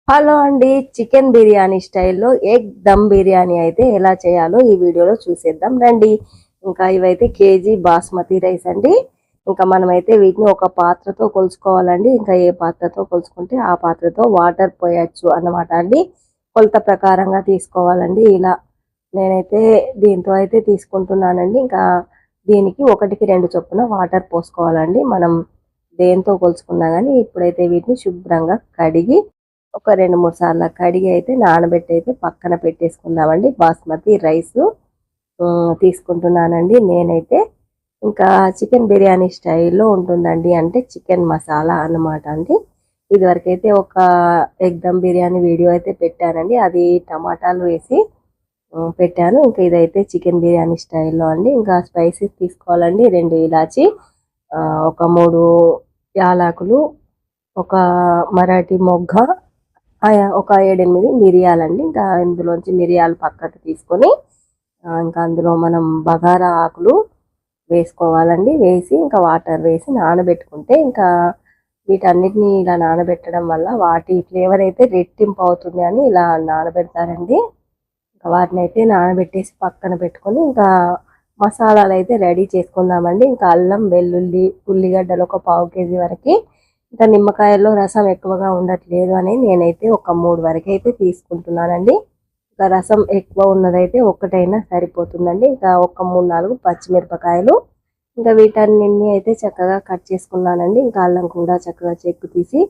Hello అండి, chicken biryani స్టైల్లో egg dum biryani అయితే ఎలా చేయాలో ఈ వీడియోలో చూసేద్దాం రండి. ఇంకా ఇవైతే కేజీ బాస్మతి రైస్ అండి. ఇంకా మనమైతే వీటిని ఒక పాత్రతో కొలుచుకోవాలండి. ఇంకా ఏ పాత్రతో కొలుచుకుంటే ఆ పాత్రతో వాటర్ పోయచ్చు అన్నమాట అండి. కొలత ప్రకారంగా తీసుకోవాలండి. ఇలా నేనైతే దీంతో అయితే తీసుకుంటున్నానండి. ఇంకా దీనికి 1కి 2 చొప్పున వాటర్ పోసుకోవాలండి. మనం దేంతో కొలుచుకున్నా కానీ ఇప్పుడైతే వీటిని శుభ్రంగా కడిగి ఒక 2-3 సార్లు కడిగి అయితే నానబెట్టి అయితే పక్కన పెట్టేసుకుందామండి. బాస్మతి రైస్ తీసుకుంటున్నానండి నేనైతే. ఇంకా చికెన్ బిర్యానీ స్టైల్లో ఉంటుందండి, అంటే చికెన్ మసాలా అన్నమాట అండి. ఇదివరకైతే ఒక ఎగ్ దమ్ బిర్యానీ వీడియో అయితే పెట్టానండి, అది టమాటాలు వేసి పెట్టాను. ఇంకా ఇదైతే చికెన్ బిర్యానీ స్టైల్లో అండి. ఇంకా స్పైసెస్ తీసుకోవాలండి. 2 ఇలాచి, ఒక 3 యాలకులు, ఒక మరాఠీ మొగ్గ, ఒక 7-8 మిరియాలండి. ఇంకా ఇందులోంచి మిరియాలు పక్కకు తీసుకొని ఇంకా అందులో మనం బగారా ఆకులు వేసుకోవాలండి. వేసి ఇంకా వాటర్ వేసి నానబెట్టుకుంటే ఇంకా వీటన్నిటిని ఇలా నానబెట్టడం వల్ల వాటి ఫ్లేవర్ అయితే రెట్టింపు అవుతుంది అని ఇలా నానబెడతారండి. ఇంకా వాటిని అయితే నానబెట్టేసి పక్కన పెట్టుకొని ఇంకా మసాలాలు అయితే రెడీ చేసుకుందామండి. ఇంకా అల్లం, వెల్లుల్లి, ఉల్లిగడ్డలు ఒక 1/2 కేజీ వరకు. ఇంకా నిమ్మకాయల్లో రసం ఎక్కువగా ఉండట్లేదు అని నేనైతే ఒక 3 వరకు అయితే తీసుకుంటున్నానండి. ఇంకా రసం ఎక్కువ ఉన్నదైతే ఒక్కటైనా సరిపోతుందండి. ఇంకా ఒక 3-4 పచ్చిమిరపకాయలు, ఇంకా వీటన్నింటినీ అయితే చక్కగా కట్ చేసుకున్నానండి. ఇంకా అల్లం కూడా చక్కగా చెక్కు తీసి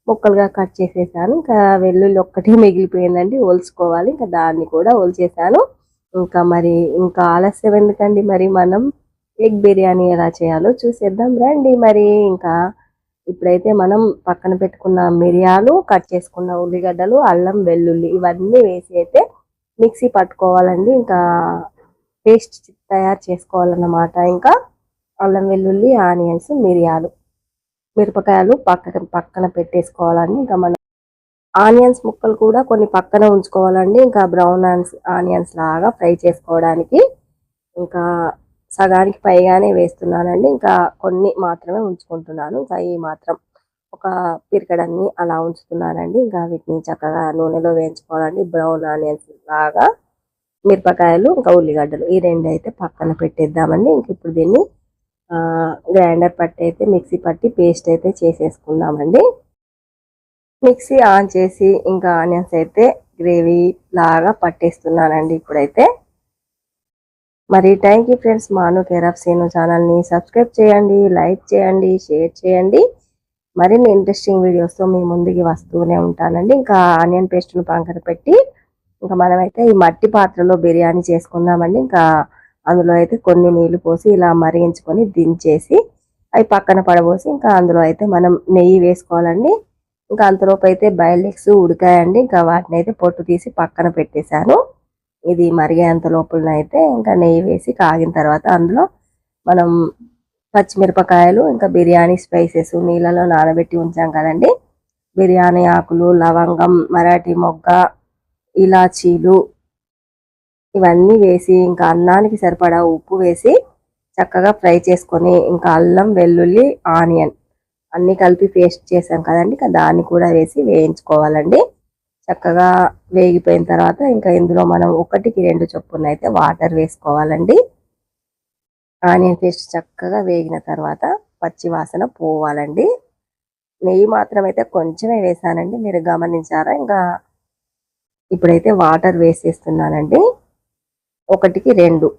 ముక్కలుగా కట్ చేసేసాను. ఇంకా వెల్లుల్లి ఒక్కటే మిగిలిపోయిందండి, ఒలుచుకోవాలి. ఇంకా దాన్ని కూడా ఒలిచేసాను. ఇంకా ఆలస్యం ఎందుకండి, మరి మనం ఎగ్ బిర్యానీ ఎలా చేయాలో చూసేద్దాం రండి. మరి ఇంకా ఇప్పుడైతే మనం పక్కన పెట్టుకున్న మిరియాలు, కట్ చేసుకున్న ఉల్లిగడ్డలు, అల్లం, వెల్లుల్లి ఇవన్నీ వేసి అయితే మిక్సీ పట్టుకోవాలండి. ఇంకా పేస్ట్ తయారు చేసుకోవాలన్నమాట. ఇంకా అల్లం, వెల్లుల్లి, ఆనియన్స్, మిరియాలు, మిరపకాయలు పక్కన పెట్టేసుకోవాలండి. ఇంకా మనం ఆనియన్స్ ముక్కలు కూడా కొన్ని పక్కన ఉంచుకోవాలండి. ఇంకా బ్రౌన్ ఆనియన్స్ లాగా ఫ్రై చేసుకోవడానికి. ఇంకా సగానికి పైగానే వేస్తున్నానండి. ఇంకా కొన్ని మాత్రమే ఉంచుకుంటున్నాను. ఇంకా ఈ మాత్రం ఒక పిరికడన్ని అలా ఉంచుతున్నానండి. ఇంకా వీటిని చక్కగా నూనెలో వేయించుకోవాలండి. బ్రౌన్ ఆనియన్స్ లాగా, మిరపకాయలు, ఇంకా ఉల్లిగడ్డలు ఈ 2 అయితే పక్కన పెట్టేద్దామండి. ఇంక ఇప్పుడు దీన్ని గ్రైండర్ పట్టి అయితే మిక్సీ పట్టి పేస్ట్ అయితే చేసేసుకుందామండి. మిక్సీ ఆన్ చేసి ఇంకా ఆనియన్స్ అయితే గ్రేవీ లాగా పట్టేస్తున్నానండి ఇప్పుడైతే. మరి థ్యాంక్ యూ ఫ్రెండ్స్. మాను కేర్ ఆఫ్ సీను ఛానల్ని సబ్స్క్రైబ్ చేయండి, లైక్ చేయండి, షేర్ చేయండి. మరిన్ని ఇంట్రెస్టింగ్ వీడియోస్తో మీ ముందుకి వస్తూనే ఉంటానండి. ఇంకా ఆనియన్ పేస్ట్ను పక్కన పెట్టి ఇంకా మనమైతే ఈ మట్టి పాత్రలో బిర్యానీ చేసుకుందామండి. ఇంకా అందులో అయితే కొన్ని నీళ్లు పోసి ఇలా మరిగించుకొని దించేసి అవి పక్కన పడబోసి ఇంకా అందులో అయితే మనం నెయ్యి వేసుకోవాలండి. ఇంకా అంతలోపు అయితే బాయిల్డ్ ఎగ్స్ ఉడికాయండి. ఇంకా వాటిని అయితే పొట్టు తీసి పక్కన పెట్టేశాను. ఇది మరిగేంత లోపల అయితే ఇంకా నెయ్యి వేసి కాగిన తర్వాత అందులో మనం పచ్చిమిరపకాయలు, ఇంకా బిర్యానీ స్పైసెస్ నీళ్ళలో నానబెట్టి ఉంచాం కదండి, బిర్యానీ ఆకులు, లవంగం, మరాఠీ మొగ్గ, ఇలాచీలు ఇవన్నీ వేసి ఇంకా అన్నానికి సరిపడా ఉప్పు వేసి చక్కగా ఫ్రై చేసుకొని ఇంకా అల్లం, వెల్లుల్లి, ఆనియన్ అన్నీ కలిపి పేస్ట్ చేసాం కదండి, ఇంకా దాన్ని కూడా వేసి వేయించుకోవాలండి. చక్కగా వేగిపోయిన తర్వాత ఇంకా ఇందులో మనం 1-2 చొప్పున అయితే వాటర్ వేసుకోవాలండి. ఆనియన్ పేస్ట్ చక్కగా వేగిన తర్వాత పచ్చి వాసన పోవాలండి. నెయ్యి మాత్రం అయితే కొంచెమే వేసానండి, మీరు గమనించారా? ఇంకా ఇప్పుడైతే వాటర్ వేసేస్తున్నానండి. 1-2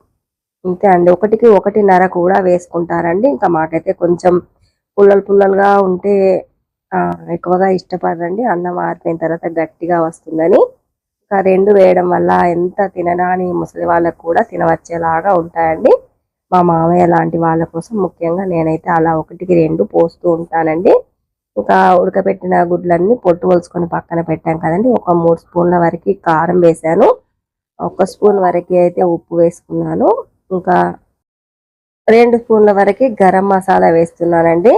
అంతే అండి. 1-1.5 కూడా వేసుకుంటారండి. ఇంకా మాకైతే కొంచెం పుల్లలుగా ఉంటే ఎక్కువగా ఇష్టపడరండి. అన్నం ఆరిపోయిన తర్వాత గట్టిగా వస్తుందని. ఇంకా 2 వేయడం వల్ల ఎంత తినడానికి ముసలి వాళ్ళకు కూడా తినవచ్చేలాగా ఉంటాయండి. మా మామయ్య లాంటి వాళ్ళ కోసం ముఖ్యంగా నేనైతే అలా 1-2 పోస్తూ ఉంటానండి. ఇంకా ఉడకబెట్టిన గుడ్లన్నీ పొట్టు వలుచుకొని పక్కన పెట్టాం కదండి, ఒక 3 స్పూన్ల వరకు కారం వేసాను, 1 స్పూన్ వరకు అయితే ఉప్పు వేసుకున్నాను, ఇంకా 2 స్పూన్ల వరకు గరం మసాలా వేస్తున్నానండి.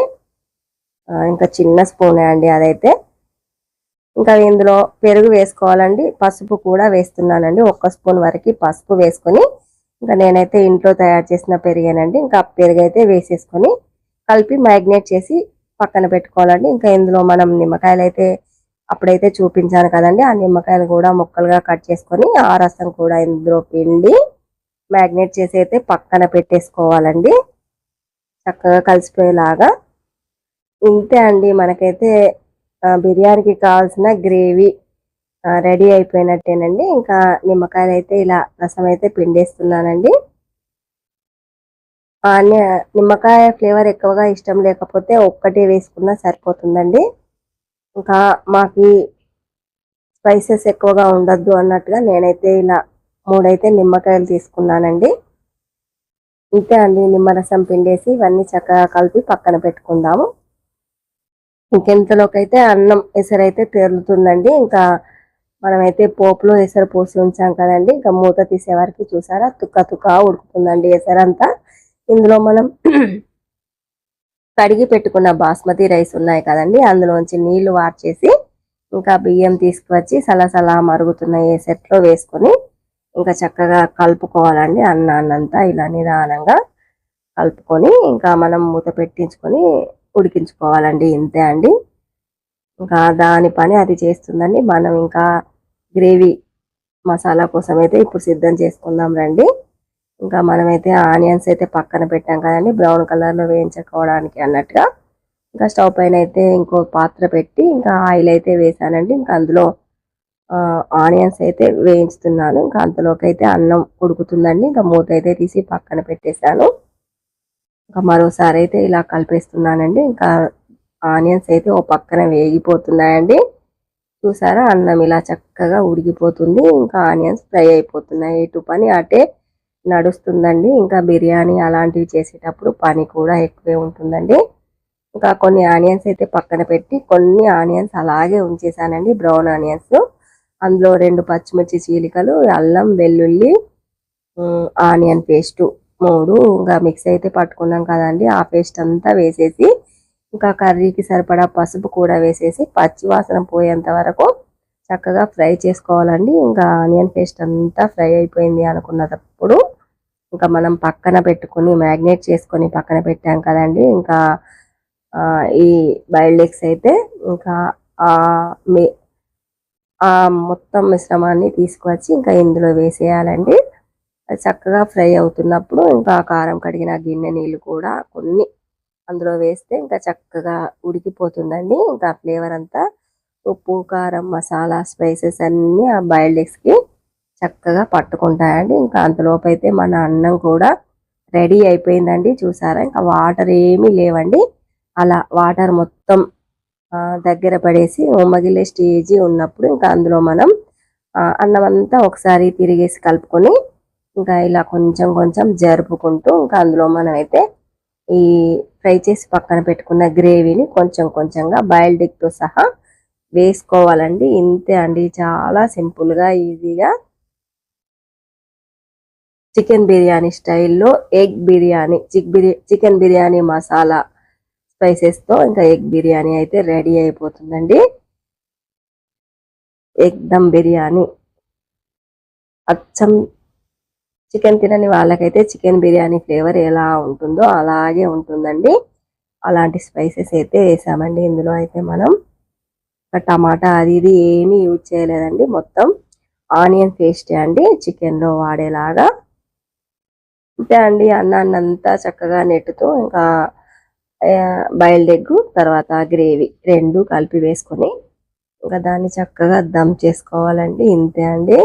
ఇంకా చిన్న స్పూనే అండి అదైతే. ఇంకా ఇందులో పెరుగు వేసుకోవాలండి, పసుపు కూడా వేస్తున్నానండి. 1 స్పూన్ వరకు పసుపు వేసుకొని ఇంకా నేనైతే ఇంట్లో తయారు చేసిన పెరిగేనండి. ఇంకా పెరుగు అయితే వేసేసుకొని కలిపి మ్యాగ్నేట్ చేసి పక్కన పెట్టుకోవాలండి. ఇంకా ఇందులో మనం నిమ్మకాయలు అయితే అప్పుడైతే చూపించాను కదండి. ఆ నిమ్మకాయలు కూడా ముక్కలుగా కట్ చేసుకొని ఆ రసం కూడా ఇందులో పిండి మ్యాగ్నేట్ చేసి అయితే పక్కన పెట్టేసుకోవాలండి, చక్కగా కలిసిపోయేలాగా. ఇంతే అండి, మనకైతే బిర్యానీకి కావాల్సిన గ్రేవీ రెడీ అయిపోయినట్టేనండి. ఇంకా నిమ్మకాయలు అయితే ఇలా రసం అయితే పిండేస్తున్నానండి. నిమ్మకాయ ఫ్లేవర్ ఎక్కువగా ఇష్టం లేకపోతే ఒక్కటే వేసుకున్నా సరిపోతుందండి. ఇంకా మాకి స్పైసెస్ ఎక్కువగా ఉండద్దు అన్నట్టుగా నేనైతే ఇలా 3 అయితే నిమ్మకాయలు తీసుకున్నానండి. ఇంతే అండి, నిమ్మరసం పిండేసి ఇవన్నీ చక్కగా కలిపి పక్కన పెట్టుకుందాము. ఇంకెంతలోకి అయితే అన్నం ఎసరైతే తేలుతుందండి. ఇంకా మనమైతే పోపులో ఎసరు పోసి ఉంచాం కదండి, ఇంకా మూత తీసే వరకు చూసారా తుక్క తుక్క ఉడుకుతుందండి ఎసరంతా. ఇందులో మనం కడిగి పెట్టుకున్న బాస్మతి రైస్ ఉన్నాయి కదండి, అందులోంచి నీళ్లు వార్చేసి ఇంకా బియ్యం తీసుకువచ్చి సలసలా మరుగుతున్న ఎసట్లో వేసుకొని ఇంకా చక్కగా కలుపుకోవాలండి. అన్నాన్నంతా ఇలా నిదానంగా కలుపుకొని ఇంకా మనం మూత పెట్టించుకొని ఉడికించుకోవాలండి. ఇంతే అండి, ఇంకా దాని పని అది చేస్తుందండి. మనం ఇంకా గ్రేవీ మసాలా కోసం అయితే ఇప్పుడు సిద్ధం చేసుకుందాం రండి. ఇంకా మనమైతే ఆనియన్స్ అయితే పక్కన పెట్టాం కదండి, బ్రౌన్ కలర్లో వేయించుకోవడానికి అన్నట్టుగా. ఇంకా స్టవ్ పైన అయితే ఇంకో పాత్ర పెట్టి ఇంకా ఆయిల్ అయితే వేసానండి. ఇంకా అందులో ఆనియన్స్ అయితే వేయించుతున్నాను. ఇంకా అంతలోకి అయితే అన్నం ఉడుకుతుందండి. ఇంకా మూత అయితే తీసి పక్కన పెట్టేశాను. ఇంకా మరోసారి అయితే ఇలా కలిపేస్తున్నానండి. ఇంకా ఆనియన్స్ అయితే ఓ పక్కన వేగిపోతున్నాయండి. చూసారా, అన్నం ఇలా చక్కగా ఉడికిపోతుంది, ఇంకా ఆనియన్స్ ఫ్రై అయిపోతున్నాయి. ఇటు పని అటే నడుస్తుందండి. ఇంకా బిర్యానీ అలాంటివి చేసేటప్పుడు పని కూడా ఎక్కువే ఉంటుందండి. ఇంకా కొన్ని ఆనియన్స్ అయితే పక్కన పెట్టి కొన్ని ఆనియన్స్ అలాగే ఉంచేసానండి, బ్రౌన్ ఆనియన్స్. అందులో 2 పచ్చిమిర్చి చీలికలు, అల్లం వెల్లుల్లి ఆనియన్ పేస్టు 3 ఇంకా మిక్స్ అయితే పట్టుకున్నాం కదండి, ఆ పేస్ట్ అంతా వేసేసి ఇంకా కర్రీకి సరిపడా పసుపు కూడా వేసేసి పచ్చి వాసన పోయేంత వరకు చక్కగా ఫ్రై చేసుకోవాలండి. ఇంకా ఆనియన్ పేస్ట్ అంతా ఫ్రై అయిపోయింది అనుకున్నప్పుడు ఇంకా మనం పక్కన పెట్టుకుని మ్యాగ్నేట్ చేసుకొని పక్కన పెట్టాం కదండి, ఇంకా ఈ బాయిల్డ్ ఎగ్స్ అయితే ఇంకా ఆ మొత్తం మిశ్రమాన్ని తీసుకువచ్చి ఇంకా ఇందులో వేసేయాలండి. అది చక్కగా ఫ్రై అవుతున్నప్పుడు ఇంకా కారం కడిగిన గిన్నె నీళ్ళు కూడా కొన్ని అందులో వేస్తే ఇంకా చక్కగా ఉడికిపోతుందండి. ఇంకా ఫ్లేవర్ అంతా ఉప్పు కారం మసాలా స్పైసెస్ అన్నీ ఆ బాయిల్డ్ ఎగ్స్కి చక్కగా పట్టుకుంటాయండి. ఇంకా అంతలోపు అయితే మన అన్నం కూడా రెడీ అయిపోయిందండి. చూసారా, ఇంకా వాటర్ ఏమీ లేవండి. అలా వాటర్ మొత్తం దగ్గర పడేసి మగిలే స్టేజీ ఉన్నప్పుడు ఇంకా అందులో మనం అన్నం అంతా ఒకసారి తిరిగేసి కలుపుకొని ఇంకా ఇలా కొంచెం కొంచెం జరుపుకుంటూ ఇంకా అందులో మనమైతే ఈ ఫ్రై చేసి పక్కన పెట్టుకున్న గ్రేవీని కొంచెం కొంచెంగా బాయిల్డ్ ఎగ్తో సహా వేసుకోవాలండి. ఇంతే అండి, చాలా సింపుల్గా ఈజీగా చికెన్ బిర్యానీ స్టైల్లో ఎగ్ బిర్యానీ, చికెన్ బిర్యానీ మసాలా స్పైసెస్తో ఇంకా ఎగ్ బిర్యానీ అయితే రెడీ అయిపోతుందండి. ఎగ్ దమ్ బిర్యానీ అచ్చం చికెన్ తినని వాళ్ళకైతే చికెన్ బిర్యానీ ఫ్లేవర్ ఎలా ఉంటుందో అలాగే ఉంటుందండి. అలాంటి స్పైసెస్ అయితే వేసామండి. ఇందులో అయితే మనం టమాటా అది ఇది ఏమీ యూజ్ చేయలేదండి, మొత్తం ఆనియన్ పేస్టే అండి చికెన్లో వాడేలాగా. అంతే అండి, అన్నాన్నంతా చక్కగా నెట్టుతూ ఇంకా బాయిల్డ్ ఎగ్ తర్వాత గ్రేవీ 2 కలిపి వేసుకొని ఇంకా దాన్ని చక్కగా దమ్ చేసుకోవాలండి. ఇంతే అండి,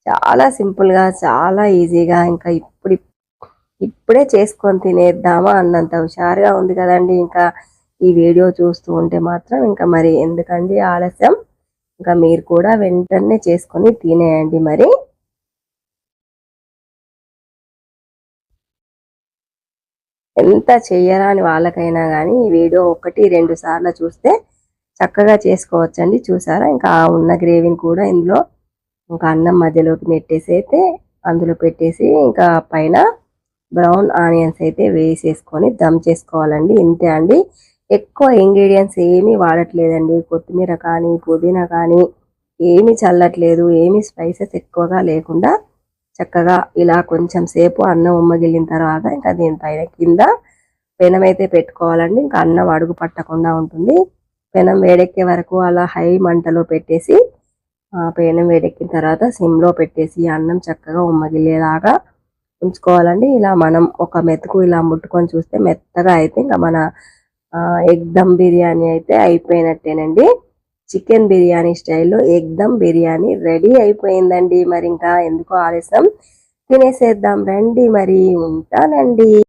చాలా సింపుల్గా చాలా ఈజీగా ఇంకా ఇప్పుడే చేసుకొని తినేద్దామా అన్నంత హుషారుగా ఉంది కదండి. ఇంకా ఈ వీడియో చూస్తూ ఉంటే మాత్రం ఇంకా మరి ఎందుకండి ఆలస్యం, ఇంకా మీరు కూడా వెంటనే చేసుకొని తినేయండి. మరి ఎంత చెయ్యరాని వాళ్ళకైనా కానీ ఈ వీడియో 1-2 సార్లు చూస్తే చక్కగా చేసుకోవచ్చండి. చూసారా, ఇంకా ఉన్న గ్రేవీని కూడా ఇందులో ఇంకా అన్నం మధ్యలోకి నెట్టేసి అయితే అందులో పెట్టేసి ఇంకా పైన బ్రౌన్ ఆనియన్స్ అయితే వేసేసుకొని దమ్ చేసుకోవాలండి. ఇంతే అండి, ఎక్కువ ఇంగ్రీడియంట్స్ ఏమీ వాడట్లేదండి. కొత్తిమీర కానీ పుదీనా కానీ ఏమీ చల్లట్లేదు, ఏమీ స్పైసెస్ ఎక్కువగా లేకుండా చక్కగా ఇలా కొంచెం సేపు అన్నం ఉమ్మగిలిన తర్వాత ఇంకా దీనిపైన కింద పెనం అయితే పెట్టుకోవాలండి. ఇంకా అన్నం అడుగు పట్టకుండా ఉంటుంది. పెనం వేడెక్కే వరకు అలా హై మంటలో పెట్టేసి పెనం వేడెక్కిన తర్వాత సిమ్లో పెట్టేసి అన్నం చక్కగా ఉమ్మగిలేలాగా ఉంచుకోవాలండి. ఇలా మనం ఒక మెతుకు ఇలా ముట్టుకొని చూస్తే మెత్తగా అయితే ఇంకా మన ఎగ్ దమ్ బిర్యానీ అయితే అయిపోయినట్టేనండి. చికెన్ బిర్యానీ స్టైల్లో ఎగ్ దమ్ బిర్యానీ రెడీ అయిపోయిందండి. మరి ఇంకా ఎందుకు ఆలస్యం, తినేసేద్దాం రండి. మరి ఉంటానండి.